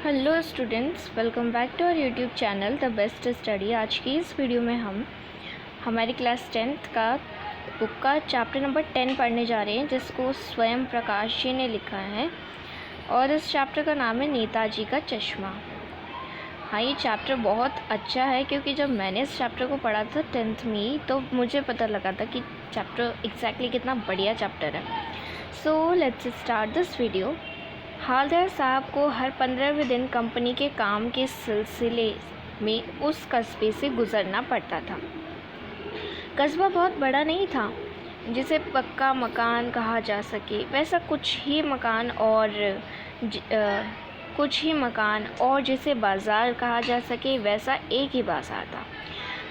Hello students, welcome back to our YouTube channel the best study. आज की इस video में हम हमारी क्लास 10th का बुक का चैप्टर नंबर 10 पढ़ने जा रहे हैं, जिसको स्वयं प्रकाश जी ने लिखा है और इस चैप्टर का नाम है नेताजी का चश्मा। हाँ, ये चैप्टर बहुत अच्छा है क्योंकि जब मैंने इस चैप्टर को पढ़ा था 10th में तो मुझे पता लगा था कि चैप्टर एग्जैक्टली कितना बढ़िया चैप्टर है। So let's start this video. Haldar साहब को हर 15वें दिन कंपनी के काम के सिलसिले में उस कस्बे से गुज़रना पड़ता था। कस्बा बहुत बड़ा नहीं था जिसे पक्का मकान कहा जा सके, वैसा कुछ ही मकान और जिसे बाज़ार कहा जा सके वैसा एक ही बाज़ार था।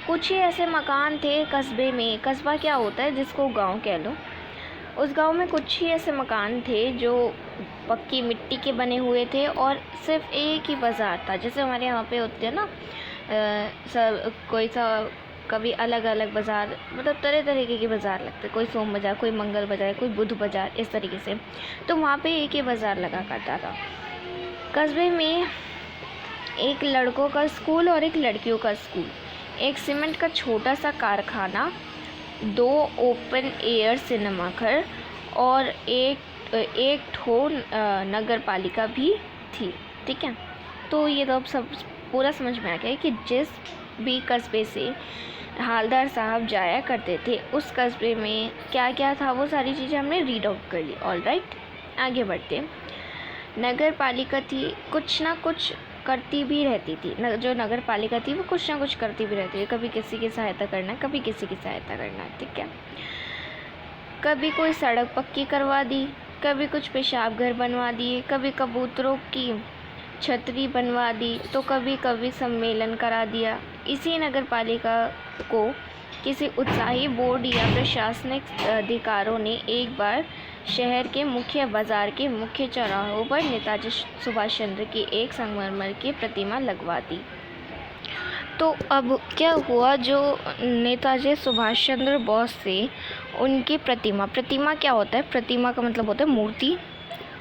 कुछ ही ऐसे मकान थे कस्बे में। कस्बा क्या होता है, जिसको गांव कह लो। उस गांव में कुछ ही ऐसे मकान थे जो पक्की मिट्टी के बने हुए थे और सिर्फ एक ही बाज़ार था। जैसे हमारे यहाँ पे होते हैं ना, कभी अलग अलग बाज़ार, मतलब तरह तरीके के बाज़ार लगते, कोई सोम बाज़ार, कोई मंगल बाज़ार, कोई बुध बाज़ार, इस तरीके से। तो वहाँ पे एक ही बाज़ार लगा करता था। कस्बे में एक लड़कों का स्कूल और एक लड़कियों का स्कूल, एक सीमेंट का छोटा सा कारखाना, 2 ओपन एयर सिनेमा घर और एक ठो नगर पालिका भी थी। ठीक है, तो ये तो अब सब पूरा समझ में आ गया कि जिस भी कस्बे से हालदार साहब जाया करते थे उस कस्बे में क्या क्या था, वो सारी चीज़ें हमने रीड आउट कर ली। ऑलराइट, आगे बढ़ते। नगर पालिका थी, कुछ ना कुछ करती भी रहती थी। जो नगर पालिका थी वो कुछ ना कुछ करती भी रहती है। कभी किसी की सहायता करना, कभी किसी की सहायता करना। ठीक है, कभी कोई सड़क पक्की करवा दी, कभी कुछ पेशाब घर बनवा दिए, कभी कबूतरों की छतरी बनवा दी, तो कभी कभी सम्मेलन करा दिया। इसी नगर पालिका को किसी उत्साही बोर्ड या प्रशासनिक अधिकारों ने एक बार शहर के मुख्य बाज़ार के मुख्य चौराहों पर नेताजी सुभाष चंद्र की एक संगमरमर की प्रतिमा लगवा दी। तो अब क्या हुआ, जो नेताजी सुभाष चंद्र बोस थे उनकी प्रतिमा क्या होता है, प्रतिमा का मतलब होता है मूर्ति,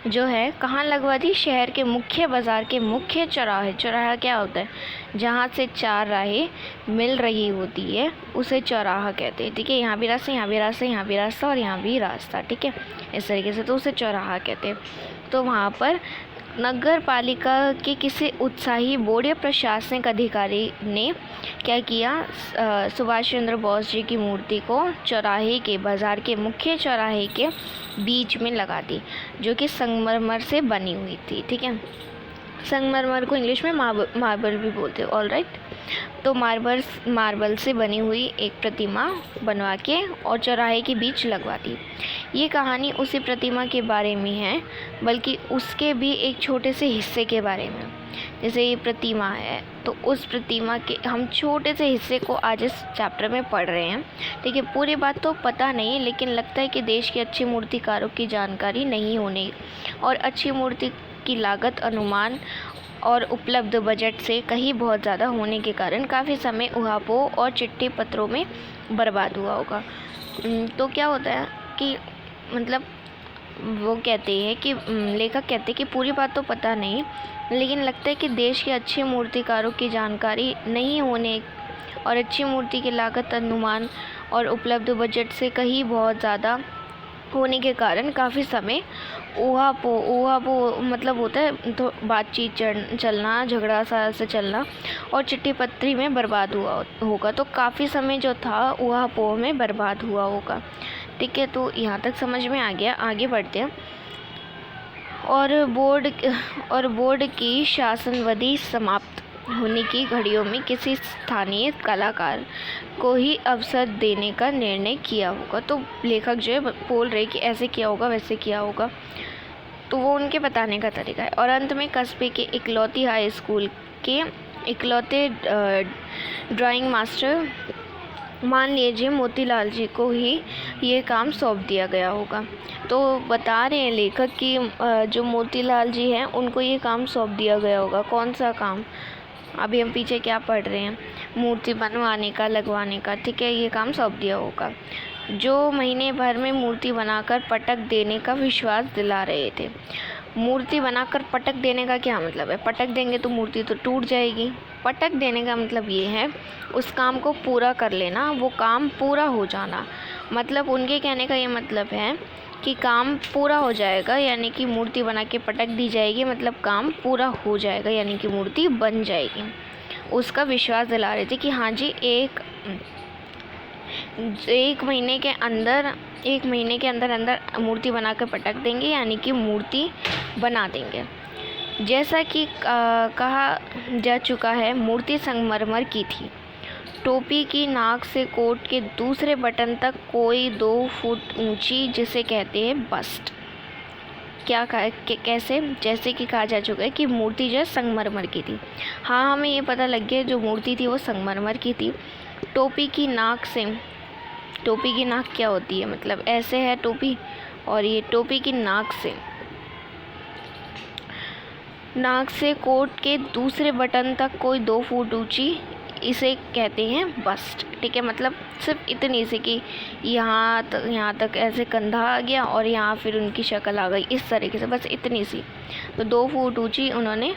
जो है कहाँ लगवा दी, शहर के मुख्य बाज़ार के मुख्य चौराहे। चौराहा क्या होता है, जहाँ से 4 राहें मिल रही होती है उसे चौराहा कहते हैं। ठीक है, यहाँ भी रास्ता, यहाँ भी रास्ता, यहाँ भी रास्ता और यहाँ भी रास्ता। ठीक है, इस तरीके से, तो उसे चौराहा कहते हैं। तो वहाँ पर नगर पालिका के किसी उत्साही बोर्ड या प्रशासनिक अधिकारी ने क्या किया, सुभाष चंद्र बोस जी की मूर्ति को चौराहे के, बाज़ार के मुख्य चौराहे के बीच में लगा दी, जो कि संगमरमर से बनी हुई थी। ठीक है, संगमरमर को इंग्लिश में मार्बल भी बोलते हैं। ऑलराइट, तो मार्बल से बनी हुई एक प्रतिमा बनवा के और चौराहे के बीच लगवा दी। ये कहानी उसी प्रतिमा के बारे में है, बल्कि उसके भी एक छोटे से हिस्से के बारे में। जैसे ये प्रतिमा है, तो उस प्रतिमा के हम छोटे से हिस्से को आज इस चैप्टर में पढ़ रहे हैं। ठीक है, पूरी बात तो पता नहीं, लेकिन लगता है कि देश के अच्छे मूर्तिकारों की जानकारी नहीं होने और अच्छी मूर्ति की लागत अनुमान और उपलब्ध बजट से कहीं बहुत ज़्यादा होने के कारण काफ़ी समय उहापोह और चिट्ठी पत्रों में बर्बाद हुआ होगा। तो क्या होता है कि मतलब वो कहते हैं कि लेखक कहते हैं कि पूरी बात तो पता नहीं, लेकिन लगता है कि देश के अच्छे मूर्तिकारों की जानकारी नहीं होने और अच्छी मूर्ति की लागत अनुमान और उपलब्ध बजट से कहीं बहुत ज़्यादा होने के कारण काफ़ी समय उहापोह मतलब होता है तो बातचीत चलना, झगड़ा सा से चलना और चिट्ठी पत्री में बर्बाद हुआ होगा। तो काफ़ी समय जो था उहापोह में बर्बाद हुआ होगा। ठीक है, तो यहाँ तक समझ में आ गया। आगे बढ़ते हैं। और बोर्ड की शासनविधि समाप्त होने की घड़ियों में किसी स्थानीय कलाकार को ही अवसर देने का निर्णय किया होगा। तो लेखक जो है बोल रहे कि ऐसे किया होगा, वैसे किया होगा, तो वो उनके बताने का तरीका है। और अंत में कस्बे के इकलौती हाई स्कूल के इकलौते ड्राइंग मास्टर, मान लीजिए मोतीलाल जी को ही ये काम सौंप दिया गया होगा। तो बता रहे हैं लेखक कि जो मोतीलाल जी हैं उनको ये काम सौंप दिया गया होगा। कौन सा काम, अभी हम पीछे क्या पढ़ रहे हैं, मूर्ति बनवाने का, लगवाने का। ठीक है, ये काम सौंप दिया होगा, जो महीने भर में मूर्ति बनाकर पटक देने का विश्वास दिला रहे थे। मूर्ति बनाकर पटक देने का क्या मतलब है? पटक देंगे तो मूर्ति तो टूट जाएगी। पटक देने का मतलब ये है उस काम को पूरा कर लेना, वो काम पूरा हो जाना। मतलब उनके कहने का ये मतलब है कि काम पूरा हो जाएगा, यानी कि मूर्ति बना के पटक दी जाएगी, मतलब काम पूरा हो जाएगा, यानी कि मूर्ति बन जाएगी। उसका विश्वास दिला रहे थे कि हाँ जी, एक महीने के अंदर अंदर मूर्ति बनाकर पटक देंगे, यानी कि मूर्ति बना देंगे। जैसा कि कहा जा चुका है, मूर्ति संगमरमर की थी। टोपी की नाक से कोट के दूसरे बटन तक कोई 2 फुट ऊंची, जिसे कहते हैं बस्ट। कैसे? जैसे कि कहा जा चुका है कि मूर्ति जो है संगमरमर की थी। हाँ, हमें ये पता लग गया जो मूर्ति थी वो संगमरमर की थी। टोपी की नाक क्या होती है? मतलब ऐसे है टोपी, और ये टोपी की नाक से कोट के दूसरे बटन तक कोई 2 फुट ऊंची, इसे कहते हैं बस्ट। ठीक है, मतलब सिर्फ इतनी सी कि यहाँ तक ऐसे कंधा आ गया और यहाँ फिर उनकी शक्ल आ गई, इस तरीके से, बस इतनी सी। तो 2 फुट ऊंची उन्होंने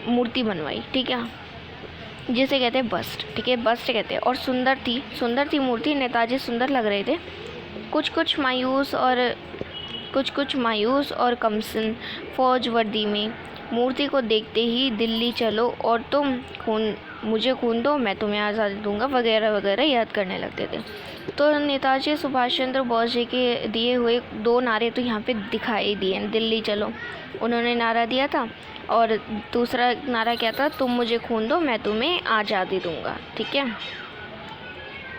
मूर्ति बनवाई। ठीक है, जिसे कहते हैं बस्ट। ठीक है, बस्ट कहते हैं। और सुंदर थी मूर्ति। नेताजी सुंदर लग रहे थे। कुछ मायूस और कमसिन फौज वर्दी में मूर्ति को देखते ही दिल्ली चलो और मुझे खून दो, मैं तुम्हें आज़ादी दूंगा, वगैरह वगैरह याद करने लगते थे। तो नेताजी सुभाष चंद्र बोस जी के दिए हुए 2 नारे तो यहाँ पे दिखाई दिए। दिल्ली चलो उन्होंने नारा दिया था, और दूसरा नारा क्या था? तुम मुझे खून दो, मैं तुम्हें आज़ादी दूंगा। ठीक है,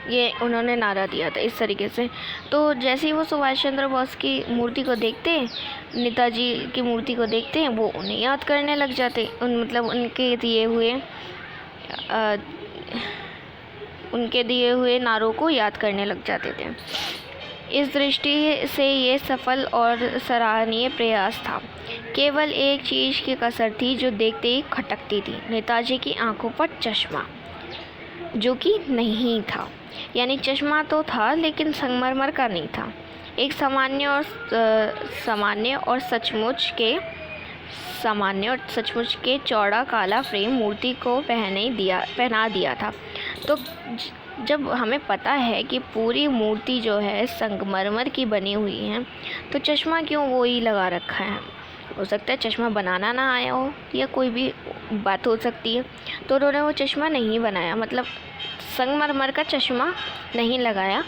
ये उन्होंने नारा दिया था इस तरीके से। तो जैसे ही वो सुभाष चंद्र बोस की मूर्ति को देखते हैं, नेताजी की मूर्ति को देखते हैं, वो उन्हें याद करने लग जाते, उनके दिए हुए नारों को याद करने लग जाते थे। इस दृष्टि से ये सफल और सराहनीय प्रयास था। केवल एक चीज़ की कसर थी जो देखते ही खटकती थी, नेताजी की आंखों पर चश्मा, जो कि नहीं था। यानी चश्मा तो था लेकिन संगमरमर का नहीं था। एक सामान्य और सचमुच के चौड़ा काला फ्रेम मूर्ति को पहना दिया था। तो जब हमें पता है कि पूरी मूर्ति जो है संगमरमर की बनी हुई है, तो चश्मा क्यों वो ही लगा रखा है? हो सकता है चश्मा बनाना ना आया हो, या कोई भी बात हो सकती है। तो उन्होंने वो चश्मा नहीं बनाया, मतलब संगमरमर का चश्मा नहीं लगाया।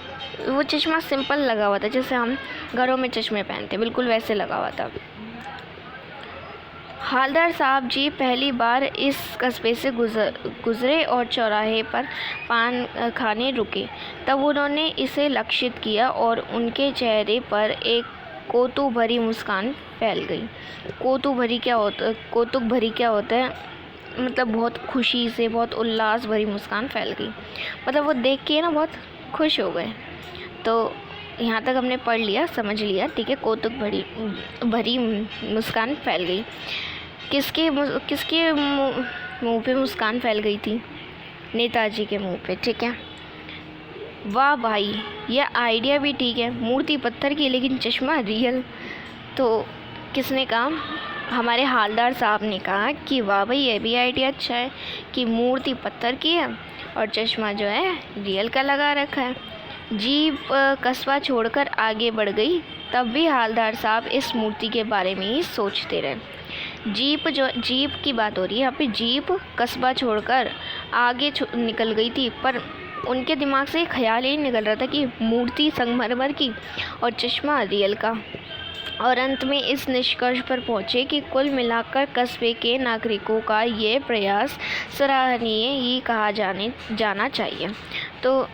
वो चश्मा सिंपल लगा हुआ था, जैसे हम घरों में चश्मे पहनते, बिल्कुल वैसे लगा हुआ था। हालदार साहब जी पहली बार इस कस्बे से गुजरे और चौराहे पर पान खाने रुके। तब उन्होंने इसे लक्षित किया और उनके चेहरे पर एक कौतुक भरी मुस्कान फैल गई। कौतुक भरी क्या होता है? मतलब बहुत खुशी से, बहुत उल्लास भरी मुस्कान फैल गई, मतलब वो देख के ना बहुत खुश हो गए। तो यहाँ तक हमने पढ़ लिया, समझ लिया। ठीक है, कौतुक भरी मुस्कान फैल गई। किसके मुंह पे मुस्कान फैल गई थी? नेताजी के मुंह पे। ठीक है, वाह भाई, यह आइडिया भी ठीक है। मूर्ति पत्थर की लेकिन चश्मा रियल। तो किसने कहा? हमारे हालदार साहब ने कहा कि वाह भाई, ये भी आइडिया अच्छा है कि मूर्ति पत्थर की है और चश्मा जो है रियल का लगा रखा है। जीप कस्बा छोड़कर आगे बढ़ गई, तब भी हालदार साहब इस मूर्ति के बारे में ही सोचते रहे। जीप की बात हो रही है यहाँ पे। जीप कस्बा छोड़कर आगे निकल गई थी, पर उनके दिमाग से ख्याल ही निकल रहा था कि मूर्ति संगमरमर की और चश्मा रियल का। और अंत में इस निष्कर्ष पर पहुँचे कि कुल मिलाकर कस्बे के नागरिकों का ये प्रयास सराहनीय ही कहा जाना चाहिए। तो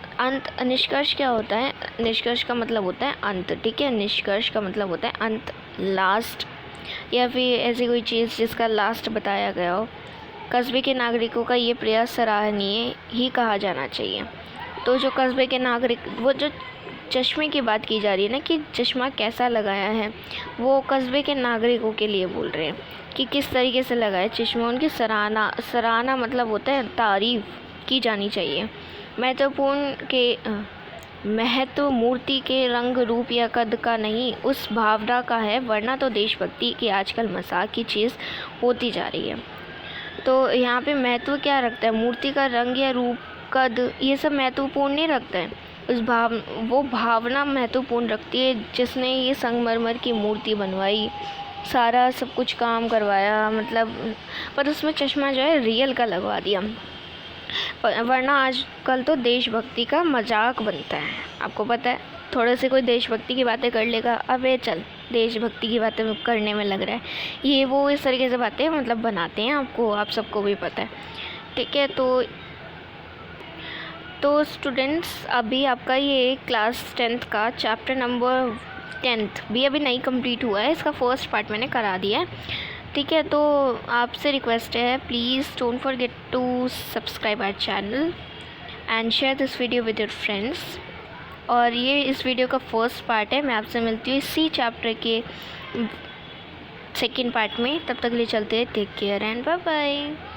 निष्कर्ष क्या होता है? निष्कर्ष का मतलब होता है अंत। ठीक है, निष्कर्ष का मतलब होता है अंत, लास्ट, या फिर ऐसी कोई चीज़ जिसका लास्ट बताया गया हो। कस्बे के नागरिकों का ये प्रयास सराहनीय ही कहा जाना चाहिए। तो जो कस्बे के नागरिक, वो जो चश्मे की बात की जा रही है ना, कि चश्मा कैसा लगाया है, वो कस्बे के नागरिकों के लिए बोल रहे हैं कि किस तरीके से लगाया चश्मा। उनकी सराहना मतलब होता है तारीफ़ की जानी चाहिए। महत्व मूर्ति के रंग रूप या कद का नहीं, उस भावना का है, वरना तो देशभक्ति की आजकल मजाक की चीज़ होती जा रही है। तो यहाँ पे महत्व क्या रखता है, मूर्ति का रंग या रूप, कद, ये सब महत्वपूर्ण नहीं रखता है। वो भावना महत्वपूर्ण रखती है जिसने ये संगमरमर की मूर्ति बनवाई, सारा सब कुछ काम करवाया, मतलब पर उसमें चश्मा जो है रियल का लगवा दिया। वरना आजकल तो देशभक्ति का मजाक बनता है। आपको पता है, थोड़े से कोई देशभक्ति की बातें कर लेगा, अबे चल देशभक्ति की बातें करने में लग रहा है, ये वो इस तरीके से बातें मतलब बनाते हैं। आप सबको भी पता है, ठीक है। तो स्टूडेंट्स, अभी आपका ये क्लास 10th का चैप्टर नंबर 10th भी अभी नहीं कंप्लीट हुआ है, इसका फर्स्ट पार्ट मैंने करा दिया है, ठीक है। तो आपसे रिक्वेस्ट है, please don't forget to subscribe our channel and share this video with your friends. और ये इस वीडियो का फर्स्ट पार्ट है, मैं आपसे मिलती हूँ इसी चैप्टर के सेकंड पार्ट में। तब तक ले चलते हैं, take care and bye bye.